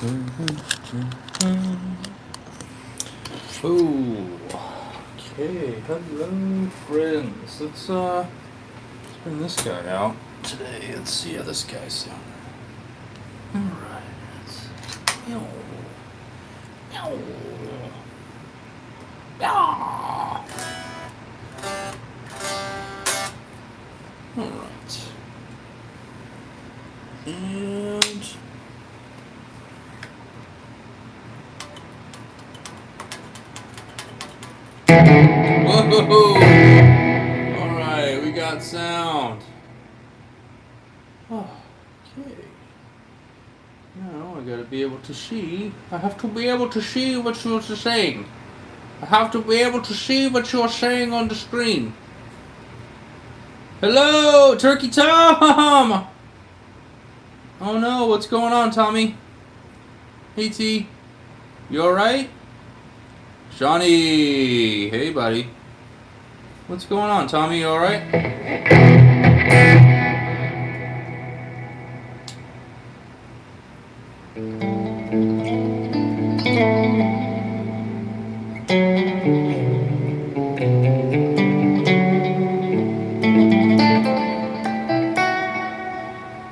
Oh, okay. Hello, friends. Let's bring this guy out today. Let's see how this guy's sounding. All right. Meow. Meow. Meow. All right. And whoa! Alright, we got sound. Oh, okay. Now I gotta be able to see. I have to be able to see what you're saying. I have to be able to see what you're saying on the screen. Hello, Turkey Tom! Oh no, what's going on, Tommy? Hey T. You alright? Johnny! Hey buddy. What's going on, Tommy? You alright?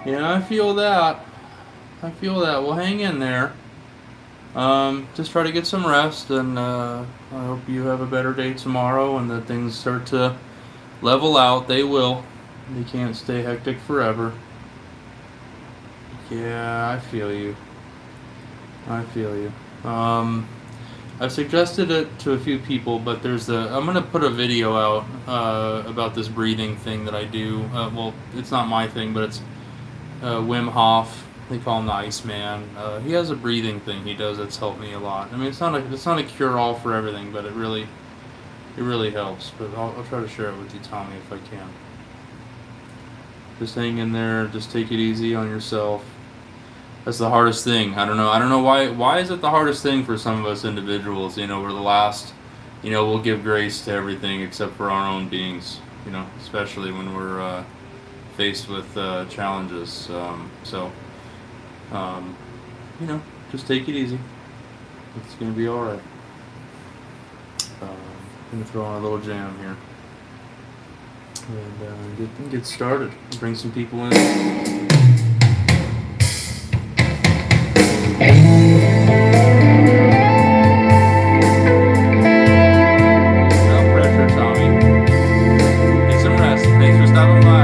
Yeah, I feel that. I feel that. Well, hang in there. Just try to get some rest, and I hope you have a better day tomorrow and that things start to level out. They will. They can't stay hectic forever. Yeah, I feel you. I feel you. I've suggested it to a few people, but I'm gonna put a video out about this breathing thing that I do. Well, it's not my thing, but it's Wim Hof. They call him the Iceman. He has a breathing thing he does that's helped me a lot. I mean, it's not a cure all for everything, but it really helps. But I'll try to share it with you, Tommy, if I can. Just hang in there. Just take it easy on yourself. That's the hardest thing. I don't know why is it the hardest thing for some of us individuals? You know, we're the last. You know, we'll give grace to everything except for our own beings. You know, especially when we're faced with challenges. You know, just take it easy. It's gonna be all right. I'm gonna throw on a little jam here and get started. Bring some people in. No pressure, Tommy. Get some rest. Thanks for stopping by.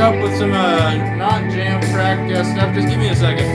up with some not jam track stuff. Just give me a second.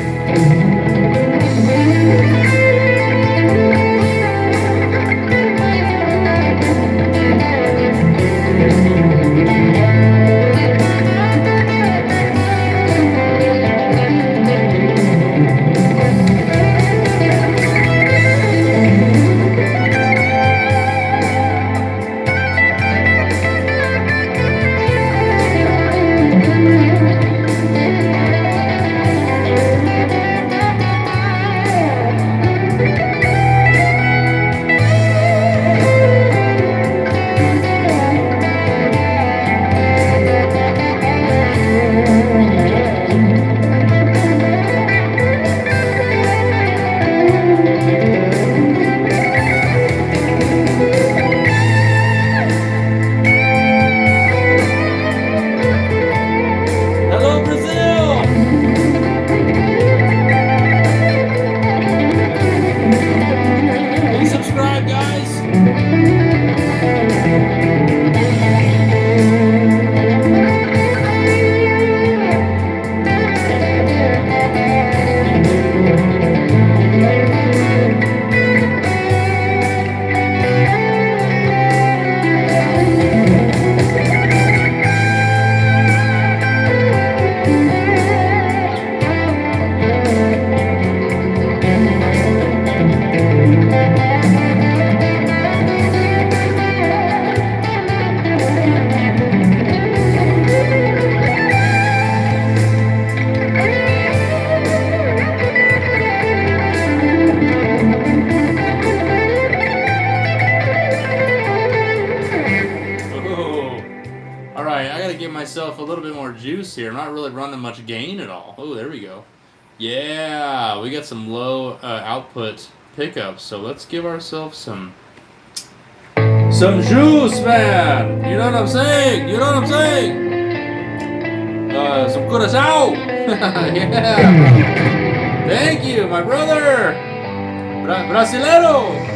Myself a little bit more juice here. I'm not really running much gain at all. Oh, there we go. Yeah, we got some low output pickups. So let's give ourselves some juice, man. You know what I'm saying? You know what I'm saying? Some curacao. Yeah. Thank you, my brother. Brasilero.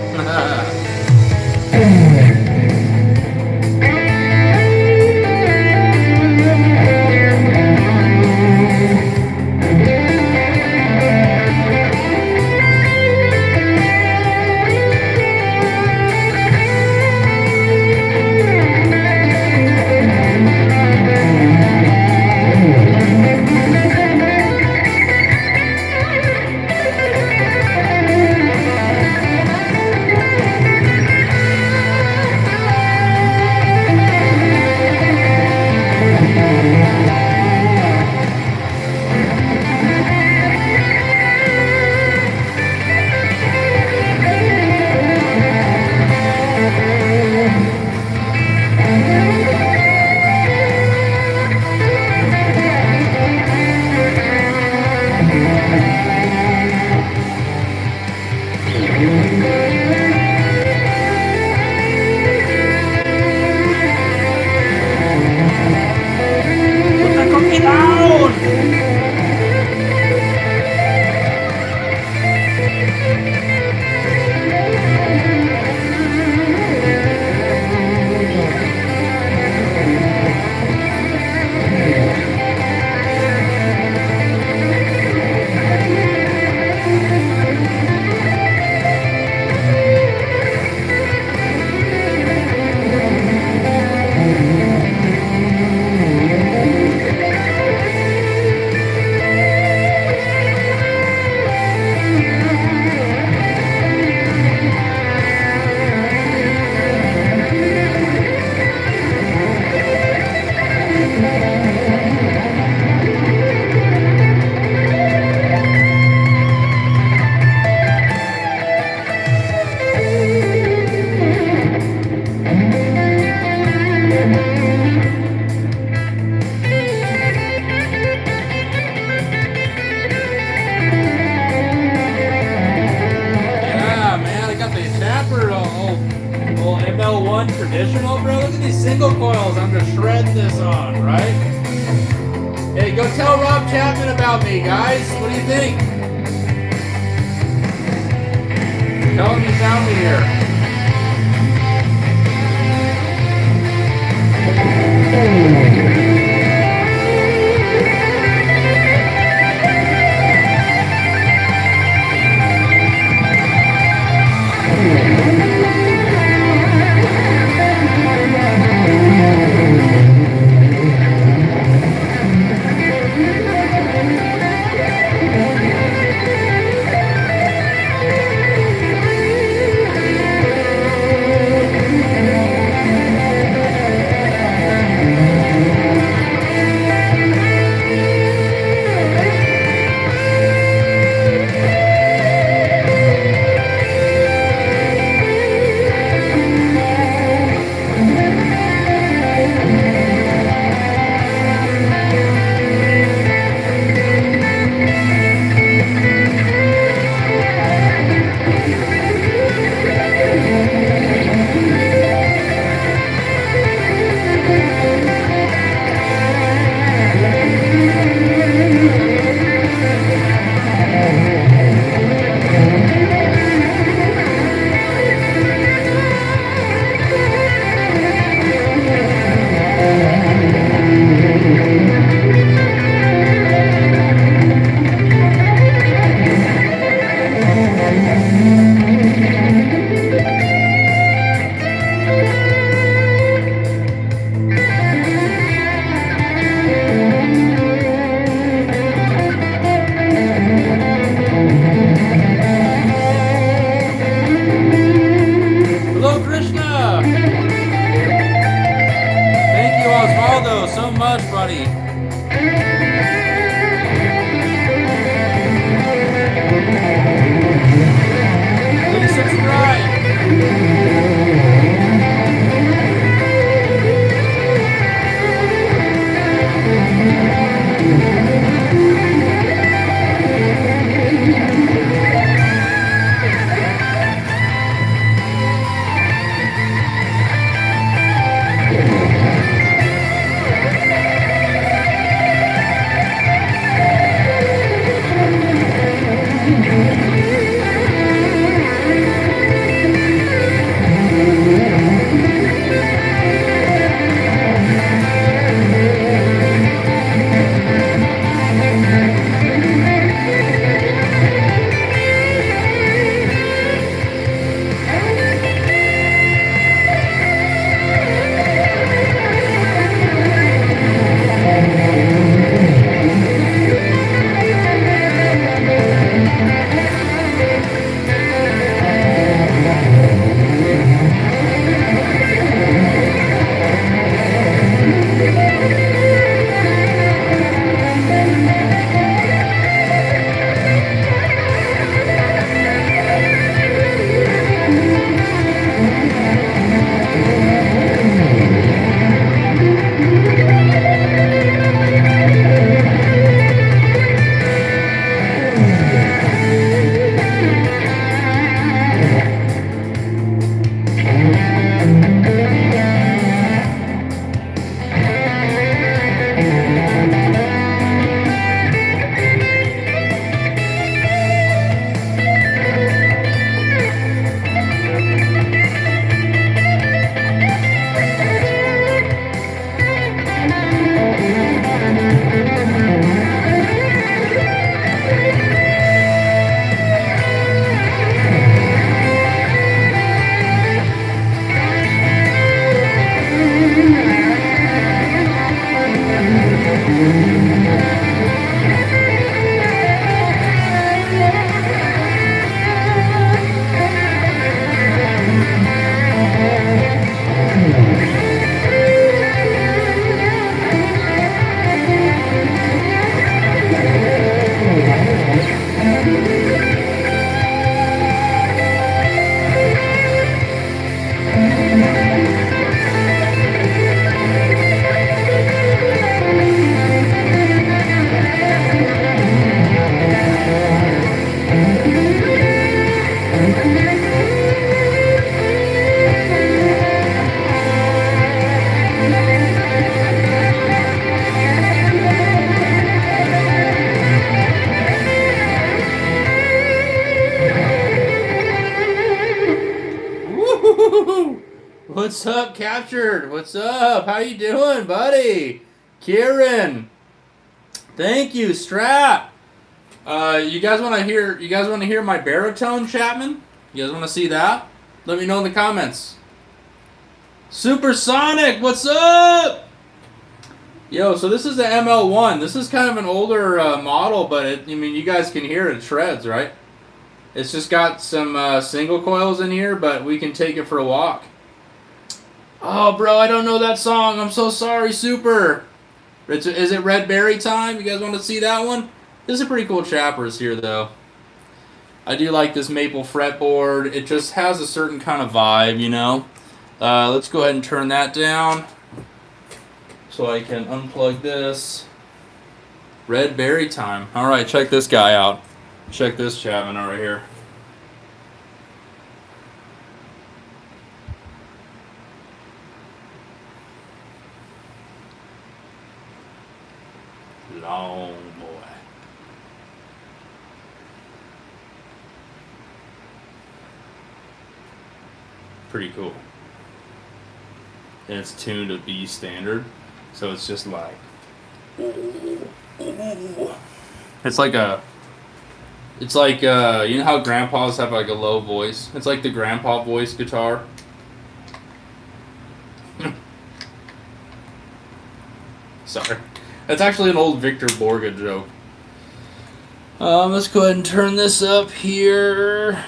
Traditional, bro. Look at these single coils I'm just shredding this on, right? Hey, go tell Rob Chapman about me, guys. What do you think? Tell him you found me here. Waldo, so much, buddy. Please subscribe. What's up, Captured? What's up? How you doing, buddy? Kieran, thank you, Strap. You guys want to hear? You guys want to hear my baritone, Chapman? You guys want to see that? Let me know in the comments. Supersonic, what's up? Yo, so this is the ML1. This is kind of an older model, but I mean, you guys can hear it shreds, right? It's just got some single coils in here, but we can take it for a walk. Oh, bro, I don't know that song. I'm so sorry, Super. Is it Red Berry Time? You guys want to see that one? This is pretty cool chappers here, though. I do like this maple fretboard. It just has a certain kind of vibe, you know? Let's go ahead and turn that down so I can unplug this. Red Berry Time. All right, check this guy out. Check this Chapman over here. Long boy. Pretty cool. And it's tuned to B standard, so it's just like, it's like you know how grandpas have like a low voice? It's like the grandpa voice guitar. Sorry. That's actually an old Victor Borga joke. Let's go ahead and turn this up here.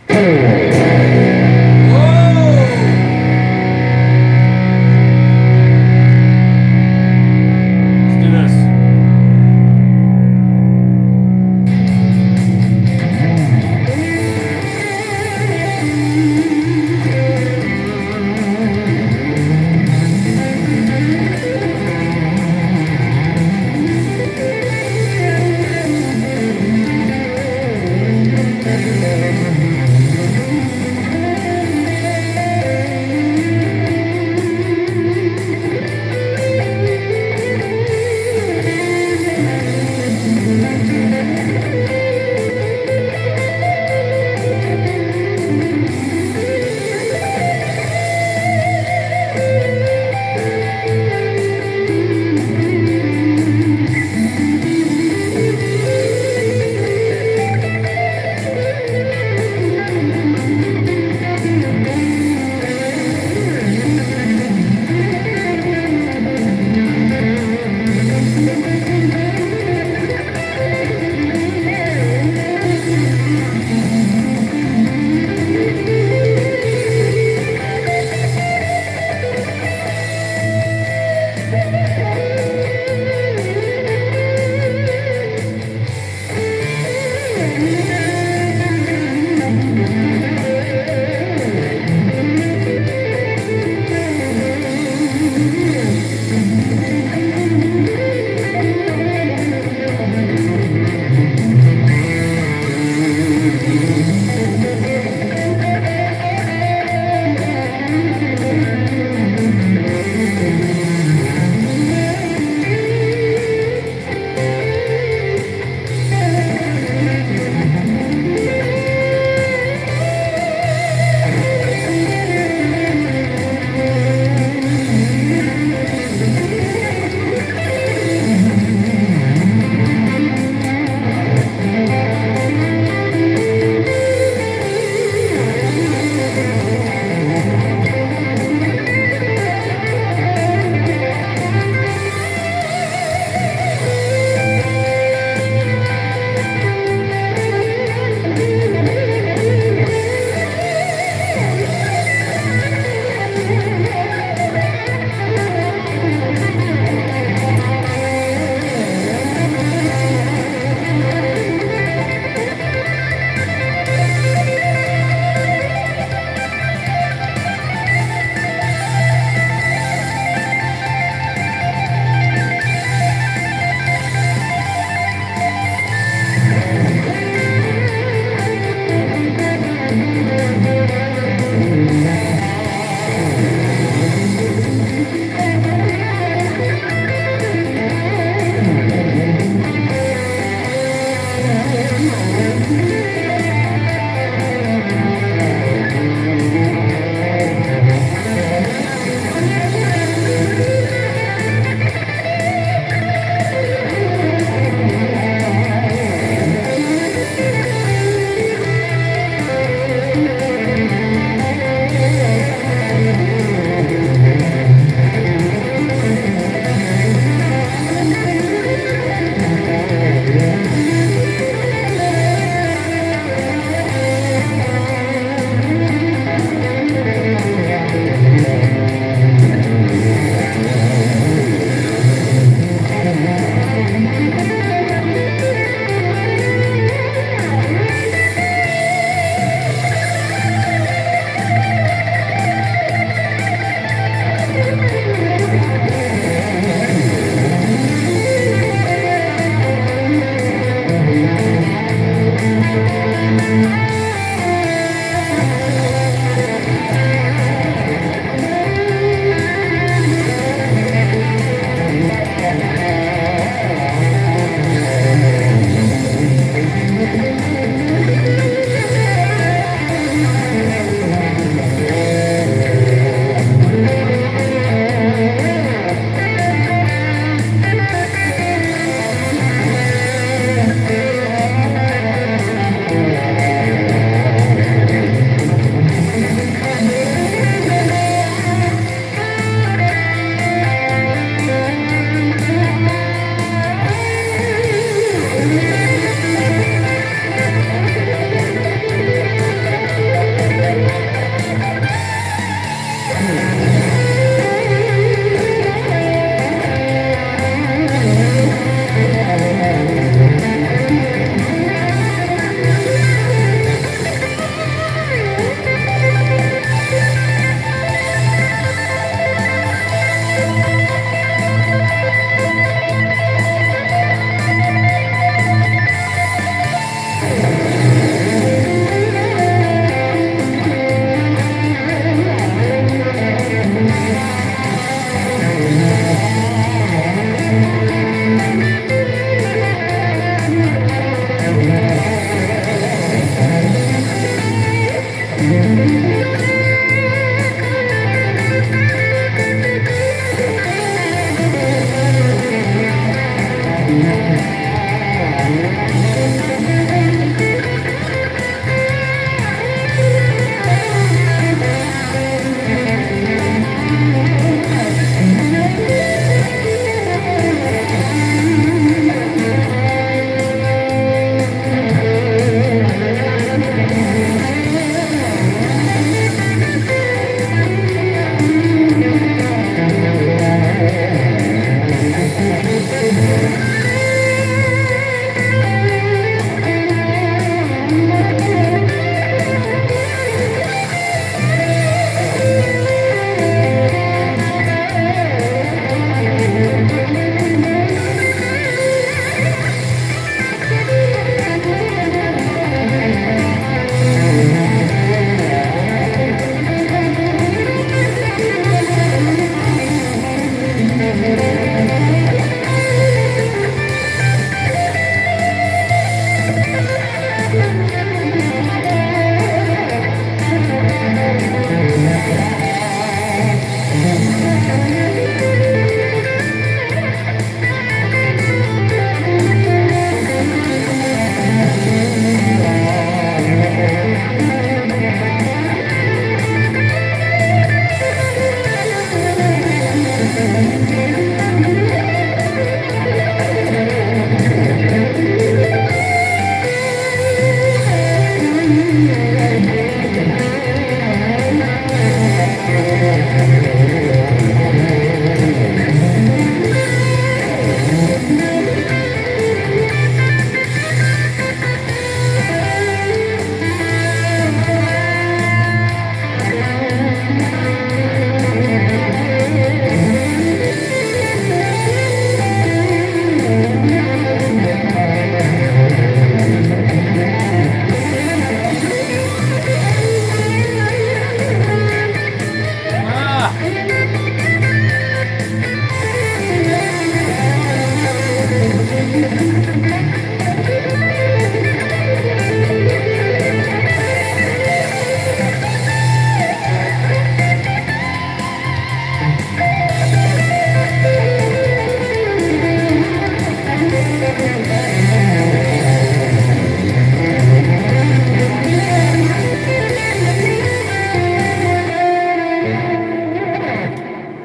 Whoa!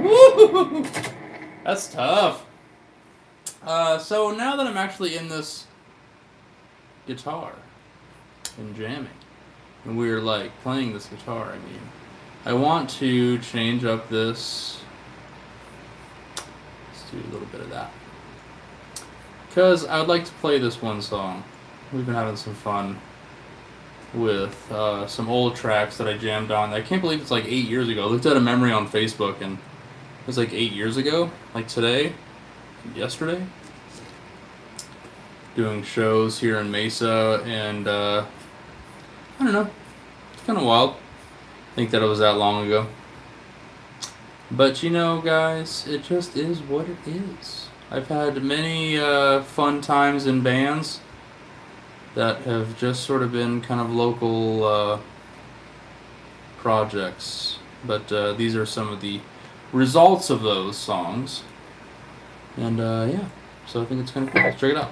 Woo! That's tough. So now that I'm actually in this guitar and jamming, and we're like playing this guitar, I mean, I want to change up this. Let's do a little bit of that. Because I would like to play this one song. We've been having some fun with some old tracks that I jammed on. I can't believe it's like 8 years ago. I looked at a memory on Facebook and it was like 8 years ago, like today, yesterday. Doing shows here in Mesa, and I don't know, it's kind of wild. I think that it was that long ago. But you know, guys, it just is what it is. I've had many fun times in bands that have just sort of been kind of local projects. But these are some of the results of those songs. And yeah, so I think it's kind of cool. Let's check it out.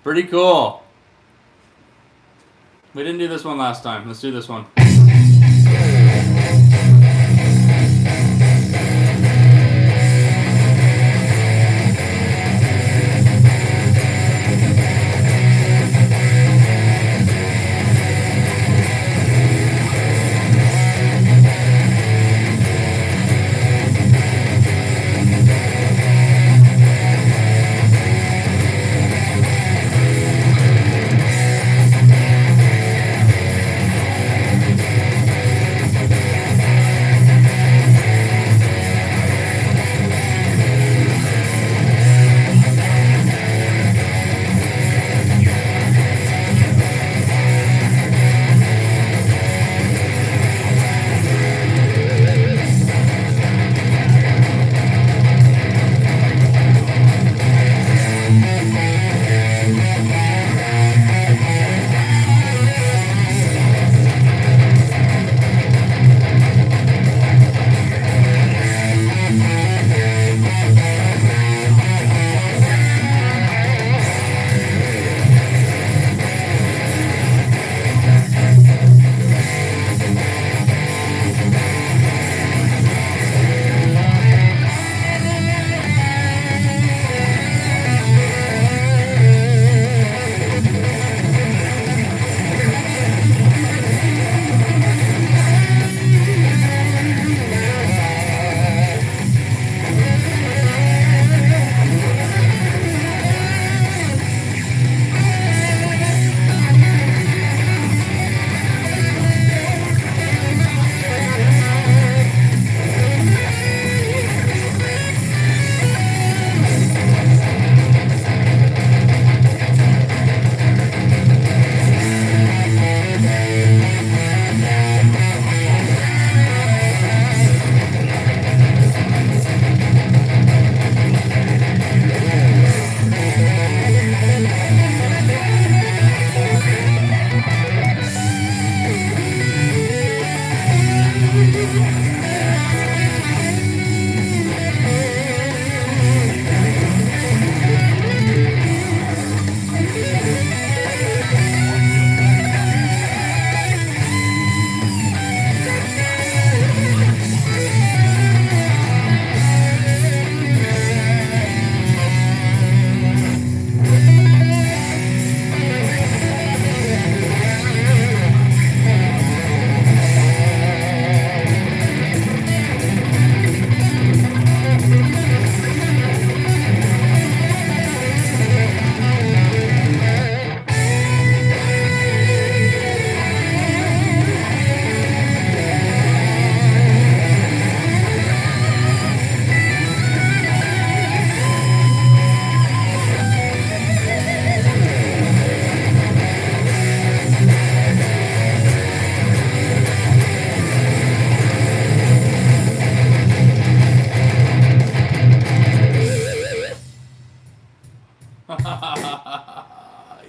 Pretty cool. We didn't do this one last time. Let's do this one.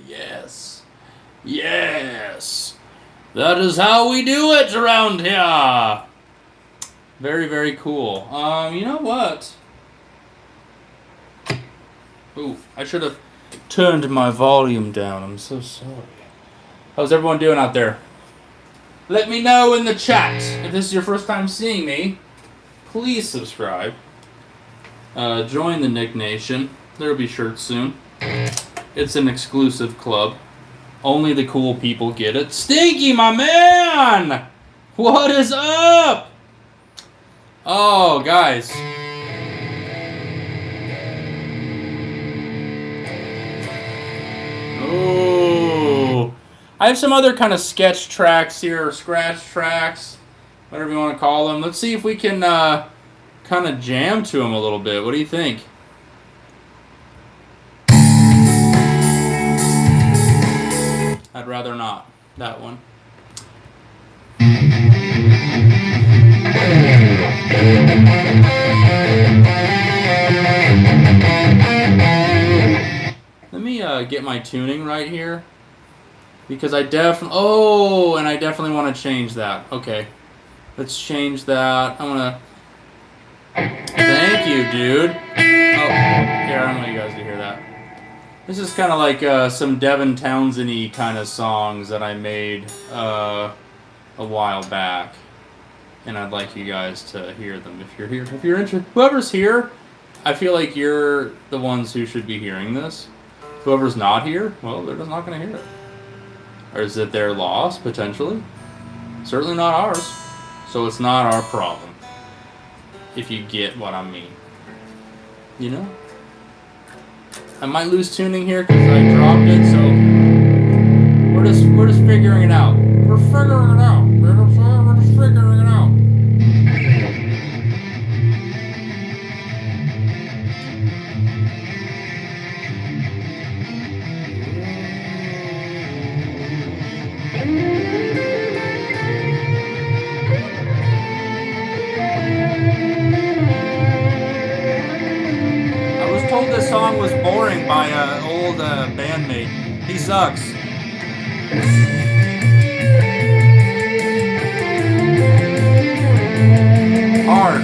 Yes. Yes. That is how we do it around here. Very, very cool. You know what? Ooh, I should have turned my volume down. I'm so sorry. How's everyone doing out there? Let me know in the chat. If this is your first time seeing me, please subscribe. Join the Nik Nation. There'll be shirts soon. It's an exclusive club. Only the cool people get it. Stinky, my man! What is up? Oh, guys. Oh. I have some other kind of sketch tracks here, or scratch tracks, whatever you want to call them. Let's see if we can kind of jam to them a little bit. What do you think? I'd rather not. That one. Let me get my tuning right here, because I definitely want to change that. Okay, let's change that. I'm gonna. Thank you, dude. Oh, here, I don't want you guys to hear that. This is kind of like some Devin Townsend-y kind of songs that I made a while back, and I'd like you guys to hear them if you're here. If you're interested, whoever's here, I feel like you're the ones who should be hearing this. Whoever's not here, well, they're just not going to hear it. Or is it their loss, potentially? Certainly not ours. So it's not our problem. If you get what I mean. You know? I might lose tuning here because I dropped it, so we're just figuring it out. We're figuring it out. We're just figuring it out. I was told this song was boring by an old bandmate. He sucks. Hard.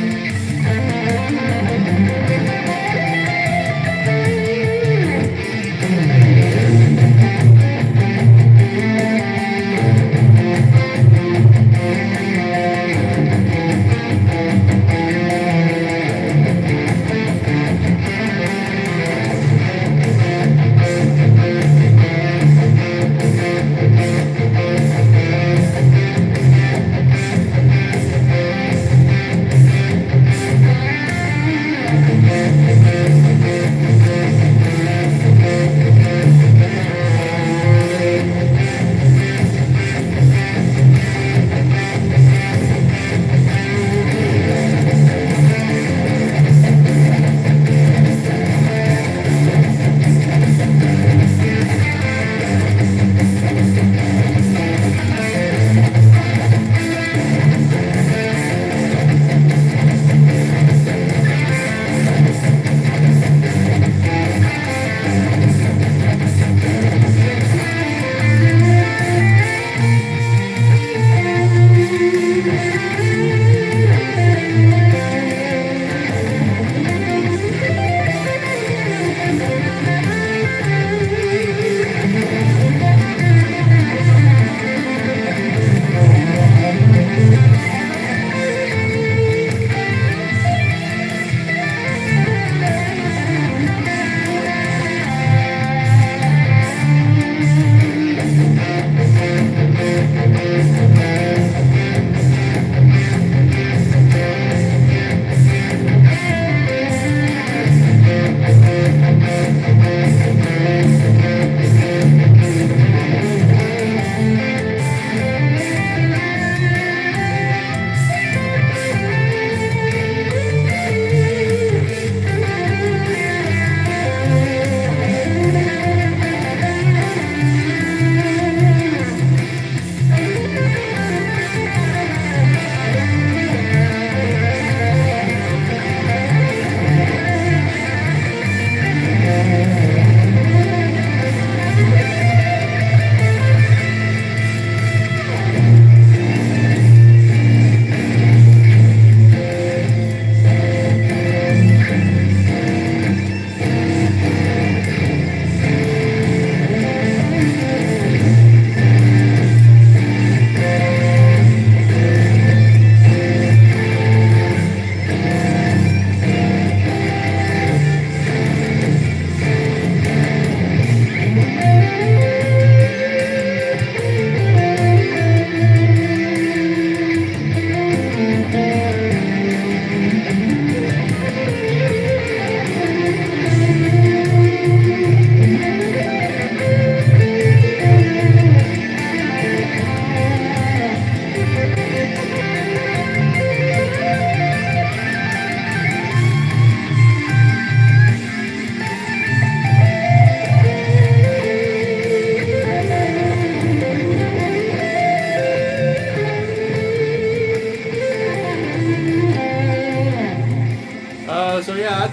So yeah,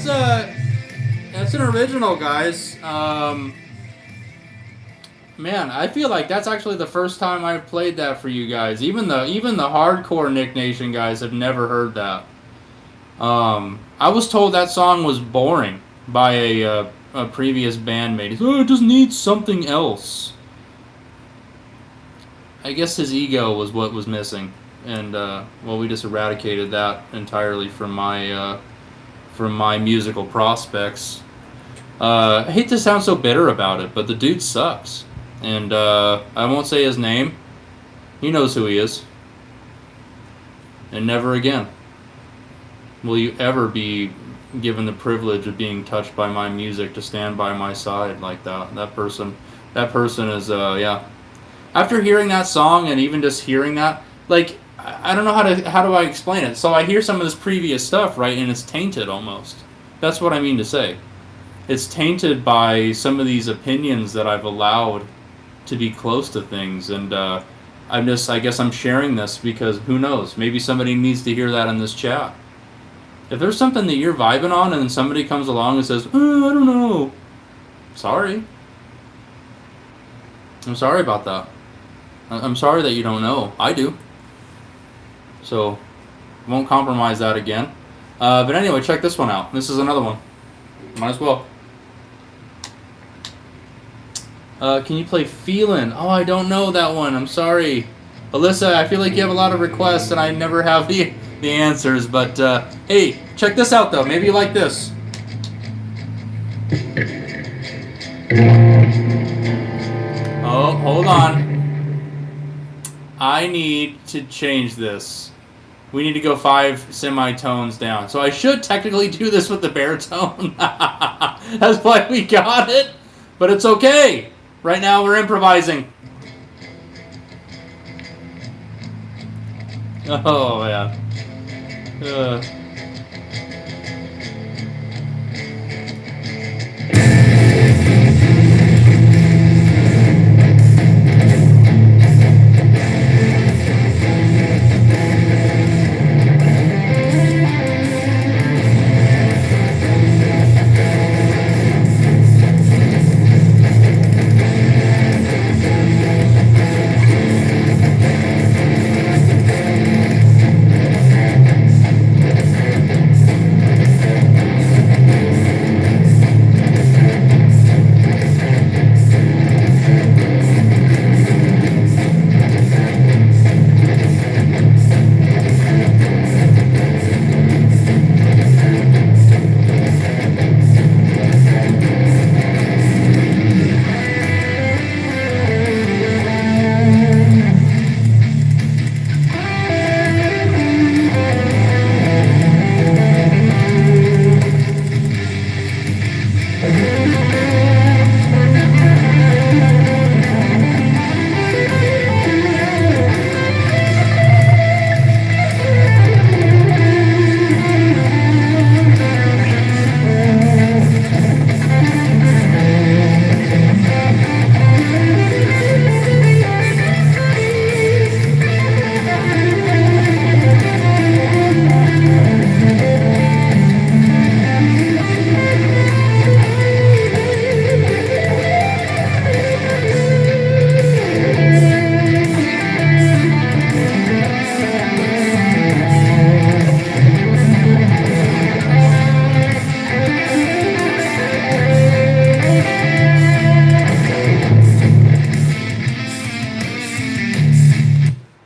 that's an original, guys. Man, I feel like that's actually the first time I've played that for you guys. Even the hardcore Nick Nation guys have never heard that. I was told that song was boring by a previous bandmate. He's, oh, it just needs something else. I guess his ego was what was missing, and well, we just eradicated that entirely from my musical prospects. I hate to sound so bitter about it, but the dude sucks, and I won't say his name. He knows who he is, and never again will you ever be given the privilege of being touched by my music to stand by my side like that. That person is yeah. After hearing that song and even just hearing that, like, I don't know how do I explain it. So I hear some of this previous stuff, right, and it's tainted almost. That's what I mean to say. It's tainted by some of these opinions that I've allowed to be close to things, and I guess I'm sharing this because who knows? Maybe somebody needs to hear that in this chat. If there's something that you're vibing on and somebody comes along and says, oh, I don't know. Sorry. I'm sorry about that. I'm sorry that you don't know. I do. So, won't compromise that again. But anyway, check this one out. This is another one. Might as well. Can you play Feelin'? Oh, I don't know that one. I'm sorry. Alyssa, I feel like you have a lot of requests and I never have the answers. But, hey, check this out, though. Maybe you like this. Oh, hold on. I need to change this. We need to go 5 semitones down. So I should technically do this with the baritone. That's why we got it. But it's okay. Right now we're improvising. Oh, man.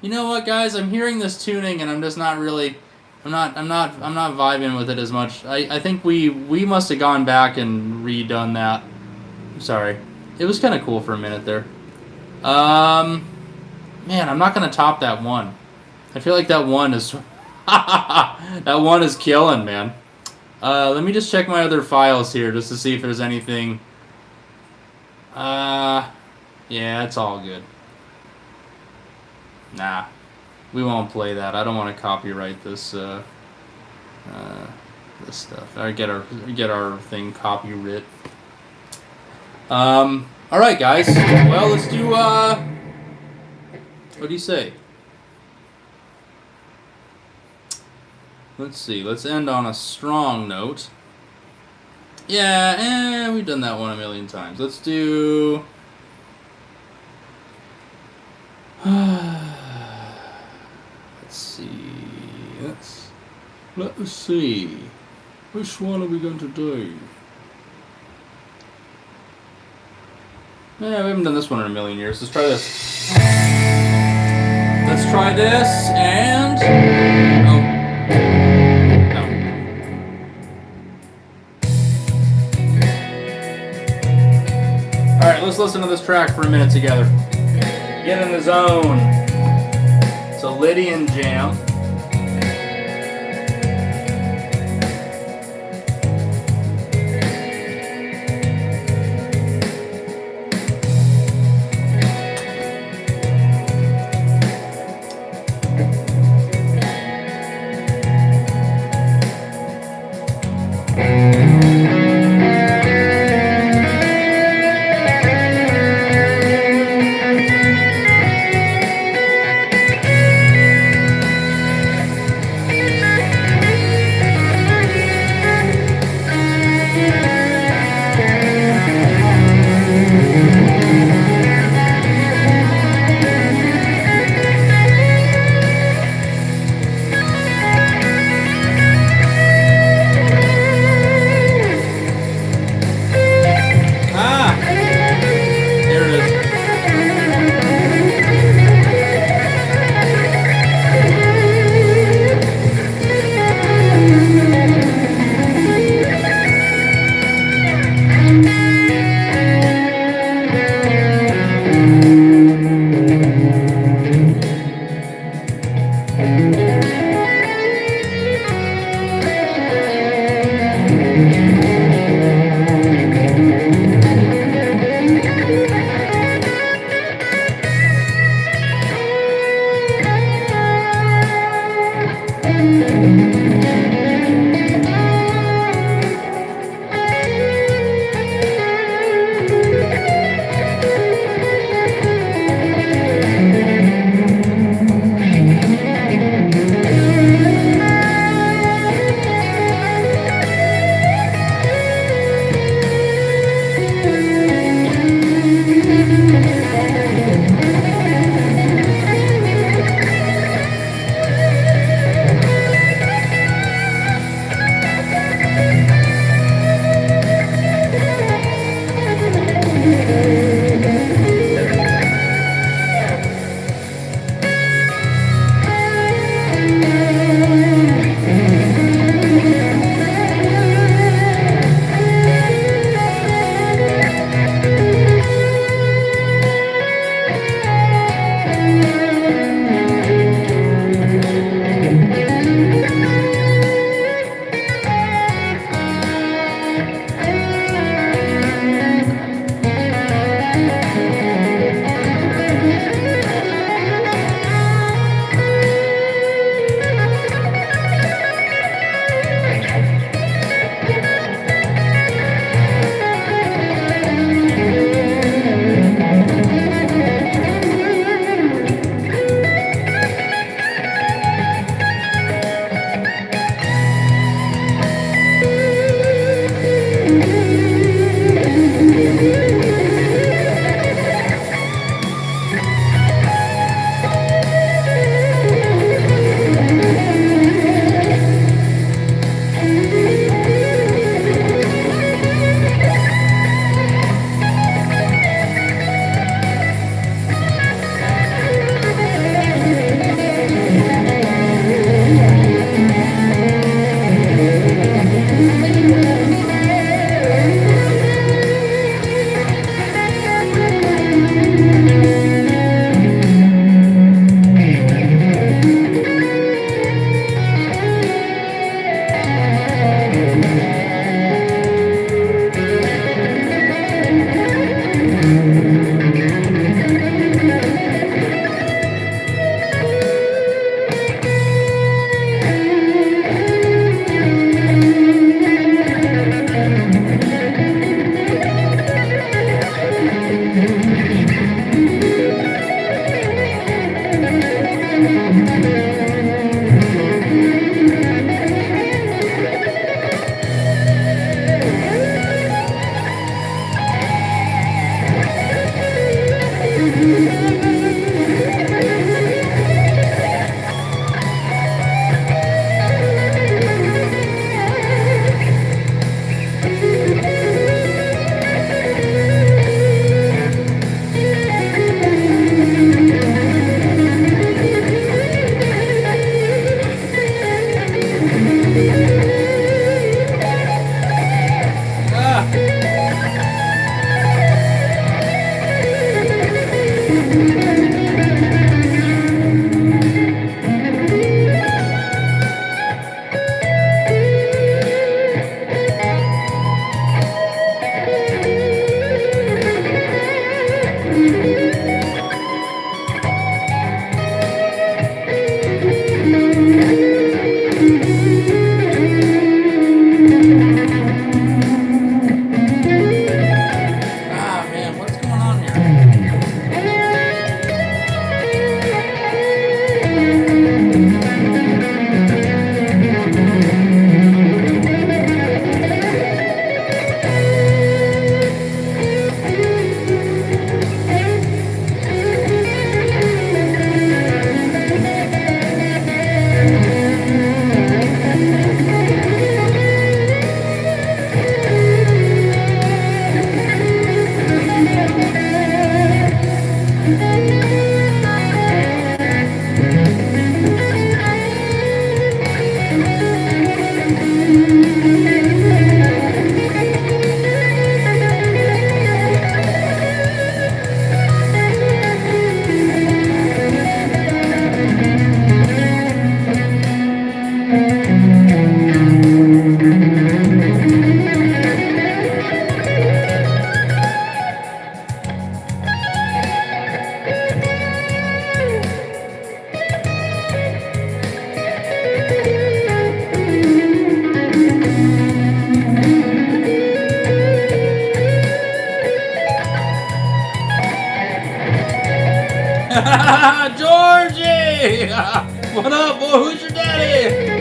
You know what, guys? I'm hearing this tuning, and I'm just not really. I'm not vibing with it as much. I think we must have gone back and redone that. I'm sorry. It was kind of cool for a minute there. Man, I'm not gonna top that one. I feel like that one is. That one is killing, man. Let me just check my other files here just to see if there's anything. Yeah, it's all good. Nah, we won't play that. I don't want to copyright this this stuff. Or get our thing copyright. All right, guys. Well, let's do. What do you say? Let's see. Let's end on a strong note. Yeah, we've done that one a million times. Let's do. Let's see. Let's see. Which one are we going to do? Yeah, we haven't done this one in a million years. Let's try this. Let's try this and... Oh. No. Alright, let's listen to this track for a minute together. Get in the zone. It's a Lydian jam. daddy? What up, boy? Who's your daddy?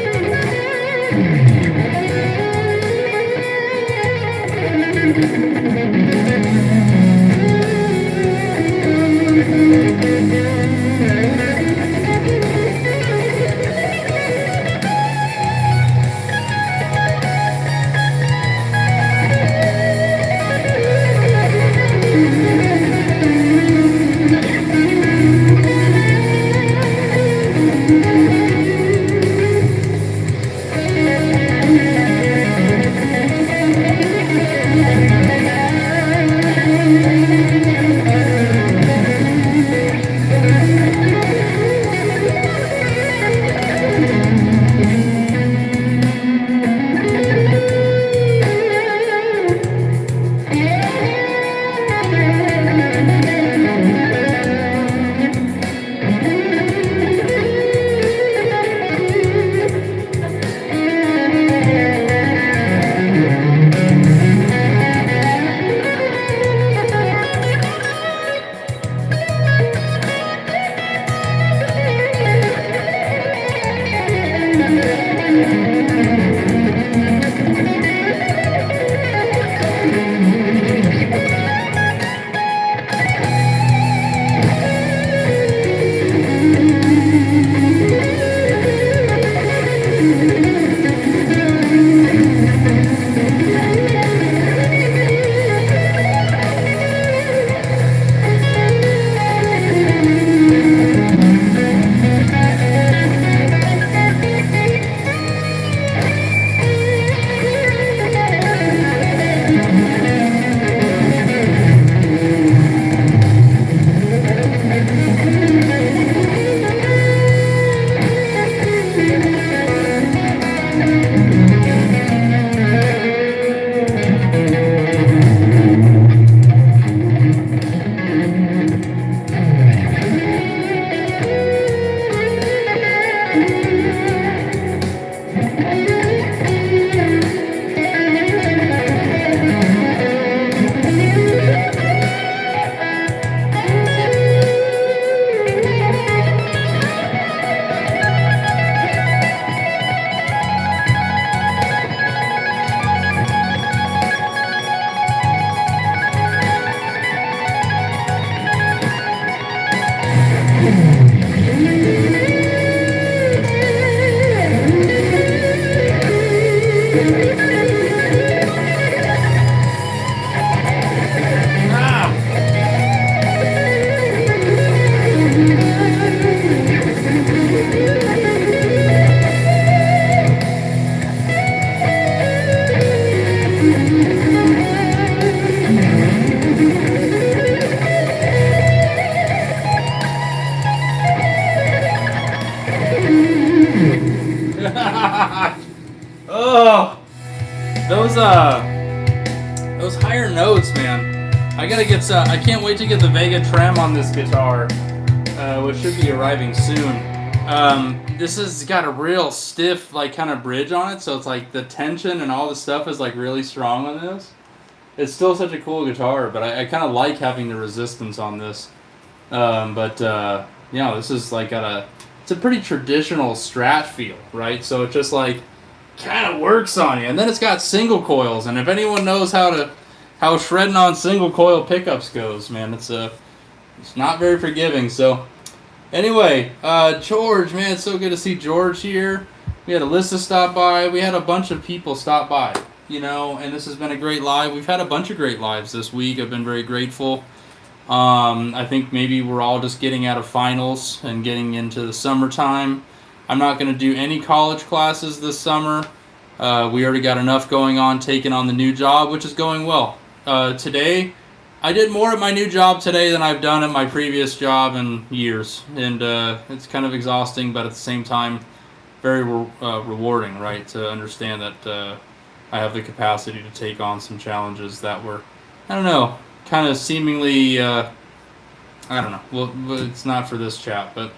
Oh, those higher notes, man. I gotta get. I can't wait to get the Vega Trem on this guitar, which should be arriving soon. This has got a real stiff, like, kind of bridge on it, so it's like the tension and all the stuff is like really strong on this. It's still such a cool guitar, but I kind of like having the resistance on this. You know, this is like it's a pretty traditional Strat feel, right? So it just like kind of works on you, and then it's got single coils, and if anyone knows how shredding on single coil pickups goes, man, it's not very forgiving. So anyway, George, man, it's so good to see George here. We had Alyssa stop by. We had a bunch of people stop by, you know, and this has been a great live. We've had a bunch of great lives this week. I've been very grateful. I think maybe we're all just getting out of finals and getting into the summertime. I'm not going to do any college classes this summer. We already got enough going on, taking on the new job, which is going well. Today, I did more at my new job today than I've done at my previous job in years. And it's kind of exhausting, but at the same time, very rewarding, right? To understand that I have the capacity to take on some challenges that were, I don't know, kind of seemingly, I don't know. Well, it's not for this chat, but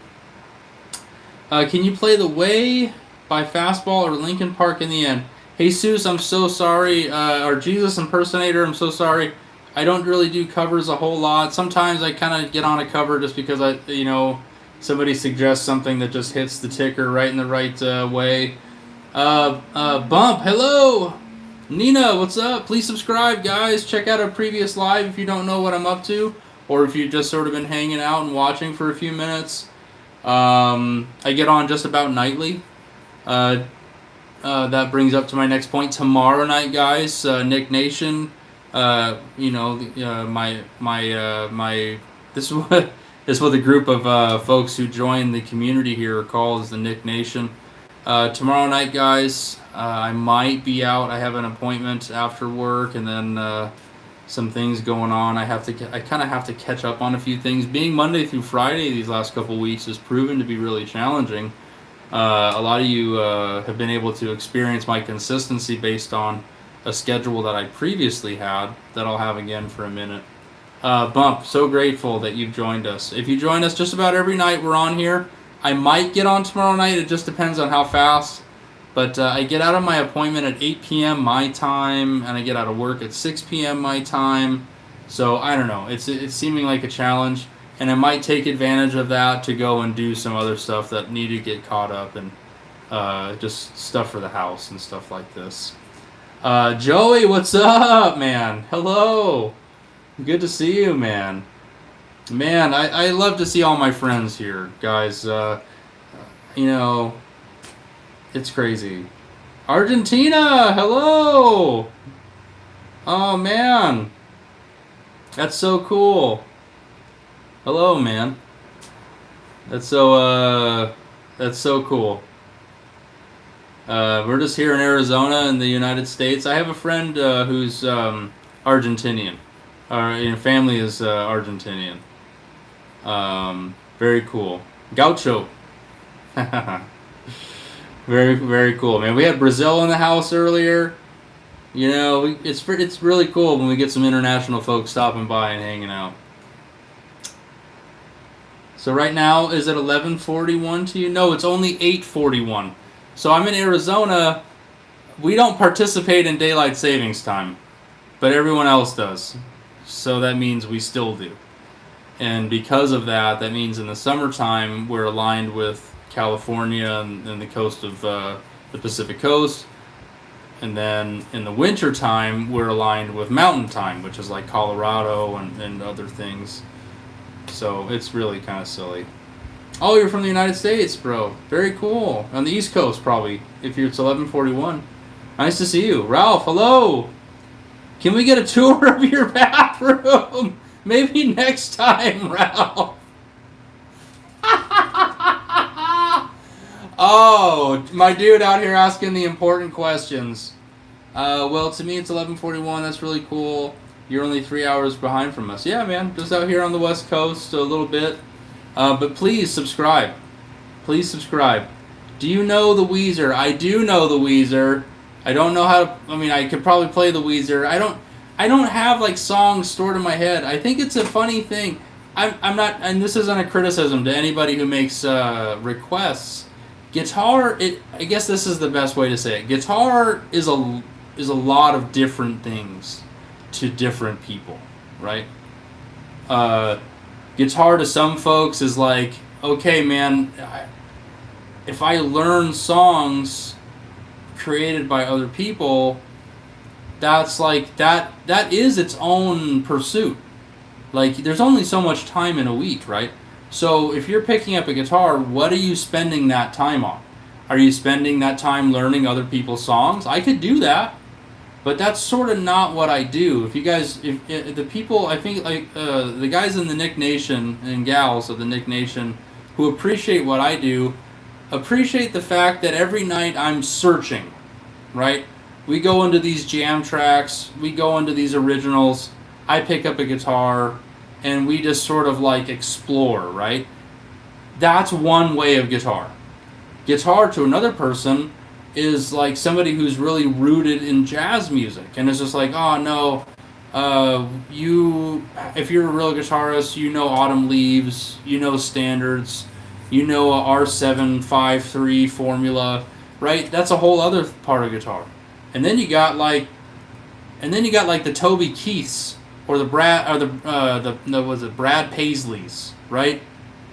can you play The Way by Fastball or Linkin Park in the end? Jesus, I'm so sorry. Or Jesus Impersonator, I'm so sorry. I don't really do covers a whole lot. Sometimes I kind of get on a cover just because Somebody suggests something that just hits the ticker right in the right way. Bump, hello! Nina, what's up? Please subscribe, guys. Check out our previous live if you don't know what I'm up to, or if you've just sort of been hanging out and watching for a few minutes. I get on just about nightly. That brings up to my next point. Tomorrow night, guys, Nik Nation. This is what a group of folks who join the community here call as the Nik Nation. Tomorrow night, guys, I might be out. I have an appointment after work, and then some things going on. I kind of have to catch up on a few things. Being Monday through Friday these last couple weeks has proven to be really challenging. A lot of you have been able to experience my consistency based on a schedule that I previously had that I'll have again for a minute. Bump, so grateful that you've joined us. If you join us just about every night we're on here, I might get on tomorrow night. It just depends on how fast. But I get out of my appointment at 8 p.m. my time, and I get out of work at 6 p.m. my time. So I don't know. It's seeming like a challenge, and I might take advantage of that to go and do some other stuff that need to get caught up, and just stuff for the house and stuff like this. Joey, what's up, man? Hello. Good to see you, man. Man, I love to see all my friends here, guys. It's crazy. Argentina, hello. Oh, man. That's so cool. Hello, man. That's so cool. We're just here in Arizona in the United States. I have a friend who's Argentinian. Our family is Argentinian. Very cool. Gaucho. Very, very cool, man. We had Brazil in the house earlier. It's really cool when we get some international folks stopping by and hanging out. So right now, is it 11:41 to you? No, it's only 8:41. So I'm in Arizona. We don't participate in daylight savings time, but everyone else does. So that means we still do. And because of that, that means in the summertime, we're aligned with California and the coast of the Pacific Coast. And then in the winter time, we're aligned with mountain time, which is like Colorado and other things. So it's really kind of silly. Oh, you're from the United States, bro. Very cool. On the East Coast, probably. It's 11:41. Nice to see you. Ralph, hello. Can we get a tour of your bathroom? Maybe next time, Ralph. Oh, my dude out here asking the important questions. Well, to me, it's 11:41. That's really cool. You're only 3 hours behind from us. Yeah, man. Just out here on the West Coast a little bit. But please subscribe. Please subscribe. Do you know the Weezer? I do know the Weezer. I don't know how to... I could probably play the Weezer. I don't have, like, songs stored in my head. I think it's a funny thing. I'm not... And this isn't a criticism to anybody who makes requests. Guitar... I guess this is the best way to say it. Guitar is a lot of different things to different people, right? Guitar to some folks is like, okay, man, if I learn songs created by other people, that's like, that is its own pursuit. Like, there's only so much time in a week, right? So if you're picking up a guitar, what are you spending that time on? Are you spending that time learning other people's songs? I could do that. But that's sort of not what I do. If the people, I think, like, the guys in the Nik Nation and gals of the Nik Nation who appreciate what I do, appreciate the fact that every night I'm searching, right? We go into these jam tracks, we go into these originals, I pick up a guitar, and we just sort of, like, explore, right? That's one way of guitar. Guitar to another person is like somebody who's really rooted in jazz music, and it's just like, oh no, if you're a real guitarist, you know Autumn Leaves, you know standards, you know a R753 formula, right? That's a whole other part of guitar. And then you got like the Toby Keiths or the Brad Paisleys, right?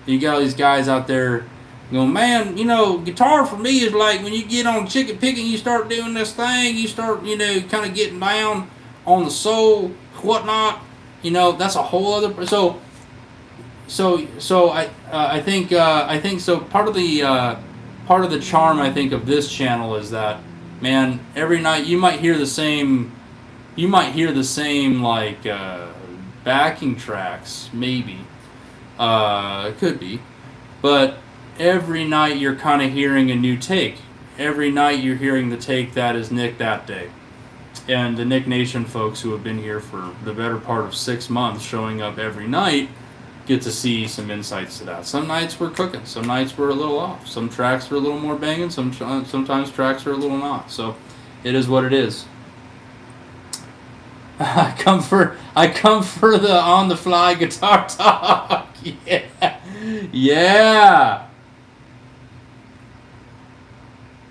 You got all these guys out there going, man, you know, guitar for me is like when you get on chicken picking, you start doing this thing, you start, you know, kind of getting down on the soul, whatnot. You know, that's a whole other. So I think so. Part of the charm I think of this channel is that, man, every night you might hear the same. You might hear the same like backing tracks, maybe. It could be, but every night you're kind of hearing a new take. Every night you're hearing the take that is Nik that day. And the Nik Nation folks who have been here for the better part of 6 months, showing up every night, get to see some insights to that. Some nights we're cooking, some nights we're a little off, some tracks are a little more banging, sometimes tracks are a little not. So it is what it is. I come for the on the fly guitar talk. Yeah, yeah.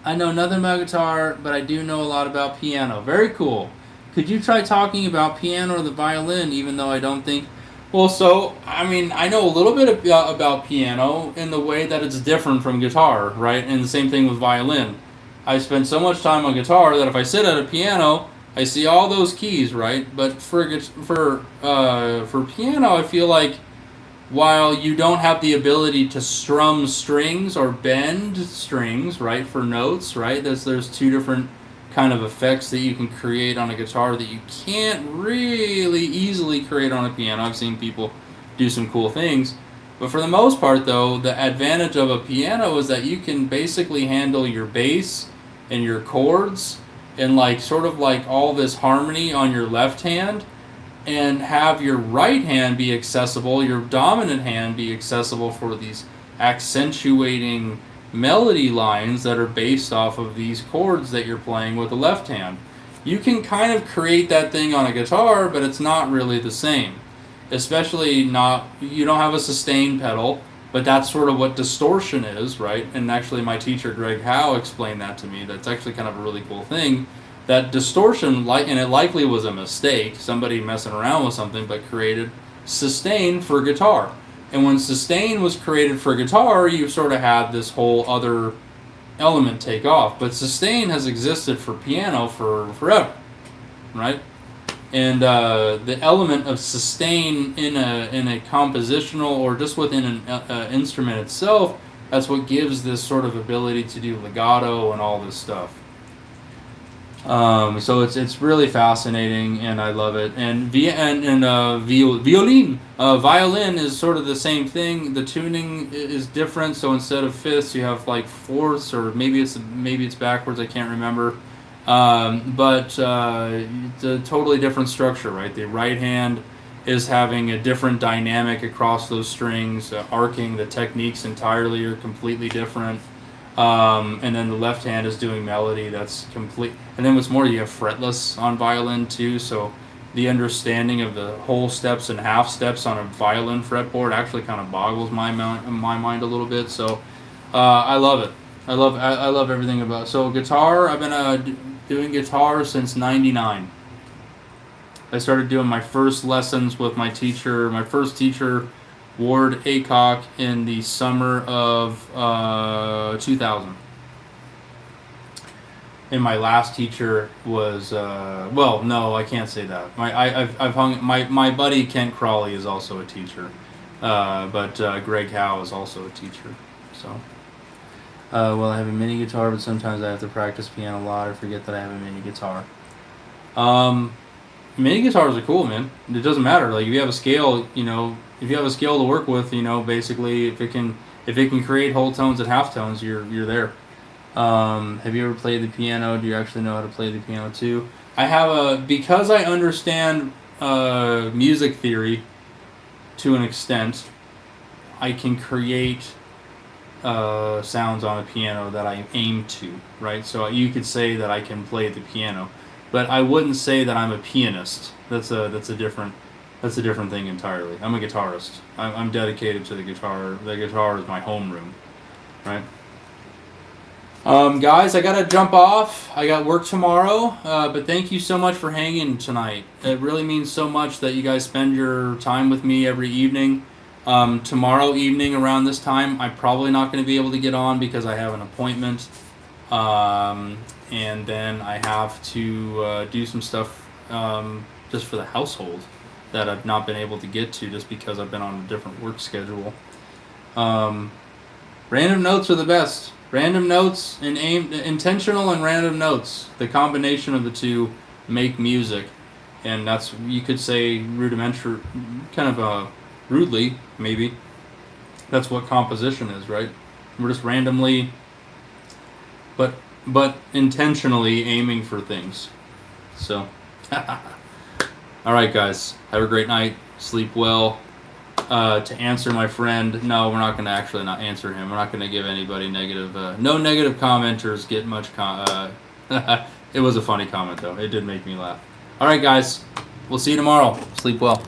I know nothing about guitar, but I do know a lot about piano. Very cool. Could you try talking about piano or the violin, even though I don't think... Well, so, I mean, I know a little bit about piano in the way that it's different from guitar, right? And the same thing with violin. I spend so much time on guitar that if I sit at a piano, I see all those keys, right? But for piano, I feel like while you don't have the ability to strum strings or bend strings, right, for notes, right? There's two different kind of effects that you can create on a guitar that you can't really easily create on a piano. I've seen people do some cool things. But for the most part, though, the advantage of a piano is that you can basically handle your bass and your chords and like sort of like all this harmony on your left hand, and have your right hand be accessible, your dominant hand be accessible for these accentuating melody lines that are based off of these chords that you're playing with the left hand. You can kind of create that thing on a guitar, but it's not really the same. Especially not, you don't have a sustain pedal, but that's sort of what distortion is, right? And actually my teacher Greg Howe explained that to me. That's actually kind of a really cool thing. That distortion, and it likely was a mistake, somebody messing around with something, but created sustain for guitar. And when sustain was created for guitar, you sort of had this whole other element take off. But sustain has existed for piano for forever, right? And the element of sustain in a compositional or just within an instrument itself, that's what gives this sort of ability to do legato and all this stuff. So it's really fascinating, and I love it. And violin is sort of the same thing. The tuning is different. So instead of fifths, you have like fourths, or maybe it's backwards. I can't remember. But it's a totally different structure, right? The right hand is having a different dynamic across those strings, arcing. The techniques entirely are completely different. And then the left hand is doing melody. That's complete. And then what's more, you have fretless on violin too. So the understanding of the whole steps and half steps on a violin fretboard actually kind of boggles my mind a little bit. So I love it. I love everything about it. So guitar, I've been doing guitar since '99. I started doing my first lessons with my first teacher, Ward Aycock, in the summer of 2000. And my last teacher was well, no, I can't say that. My buddy Kent Crawley is also a teacher, but Greg Howe is also a teacher. So, well, I have a mini guitar, but sometimes I have to practice piano a lot. I forget that I have a mini guitar. Mini guitars are cool, man. It doesn't matter. Like if you have a scale, if you have a scale to work with, basically if it can create whole tones and half tones, you're there. Have you ever played the piano? Do you actually know how to play the piano too? I have because I understand music theory to an extent, I can create sounds on a piano that I aim to, right? So you could say that I can play the piano, but I wouldn't say that I'm a pianist. That's a different thing entirely. I'm a guitarist. I'm dedicated to the guitar. The guitar is my homeroom, right? Guys, I gotta jump off. I got work tomorrow, but thank you so much for hanging tonight. It really means so much that you guys spend your time with me every evening. Tomorrow evening around this time, I'm probably not going to be able to get on because I have an appointment. And then I have to do some stuff just for the household that I've not been able to get to just because I've been on a different work schedule. Random notes are the best. Random notes and intentional and random notes. The combination of the two make music, and that's, you could say, rudimentary, kind of rudely maybe. That's what composition is, right? We're just randomly, but intentionally aiming for things. So, all right, guys, have a great night. Sleep well. To answer my friend, no, we're not going to actually not answer him. We're not going to give anybody negative. No negative commenters get much. It was a funny comment though. It did make me laugh. All right, guys, we'll see you tomorrow. Sleep well.